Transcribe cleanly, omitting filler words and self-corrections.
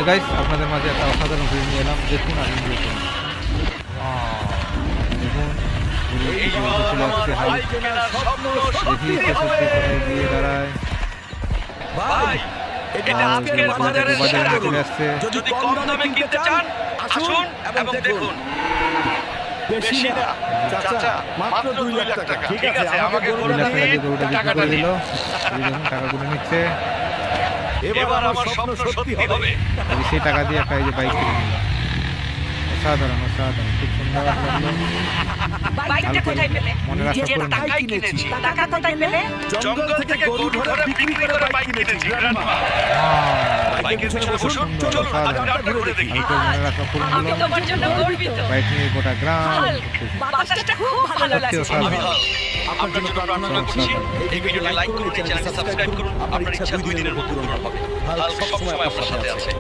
Guys আপনাদের মাঝে একটা অসাধারণ ভিডিও নিয়ে এলাম, দেখুন আর এনজয় করুন। দেখুন চলে আসছে হাই, দেখি কোথায় গিয়ে দাঁড়ায়। বাজারে চলে আসছে। যদি কম দামে কিনতে চান আসুন এবং দেখুন। বেশি না চাচা, মাত্র 2 লাখ টাকা। ঠিক আছে, আমাকে 2 লাখ টাকা দিয়ে গরুটা বিক্রি করে দিল। দেখুন টাকা গুলো নিচ্ছে। এবার আমার স্বপ্ন সত্যি হবে। সেই টাকা দিয়ে একটা এই যে বাইক কিনে নিল। অসাধারণ অসাধারণ, খুব সুন্দর লাগলো। বাইকটা কোথায় পেলে? মনে রাখা করুন। টাকাই কিনেছি। টাকা কোথায় পেলে? জঙ্গল থেকে গরু ধরে বিক্রি করে বাইক কিনেছি গ্র্যান্ডমা। বাইকের পিছনে বসুন, চলুন হাজারটা ঘুরে দেখি। মনে রাখা করুন। আমি তোমার জন্য গর্বিত। বাইক নিয়ে গোটা গ্রাম বাতাসটা খুব ভালো লাগছে। আপনার জন্য প্রার্থনা করছি। এই ভিডিওটা লাইক করুন, চ্যানেলটা সাবস্ক্রাইব করুন। আপনার ইচ্ছা 2 দিনের মধ্যে পূরণ হবে। সব সময় আপনার সাথে আছে।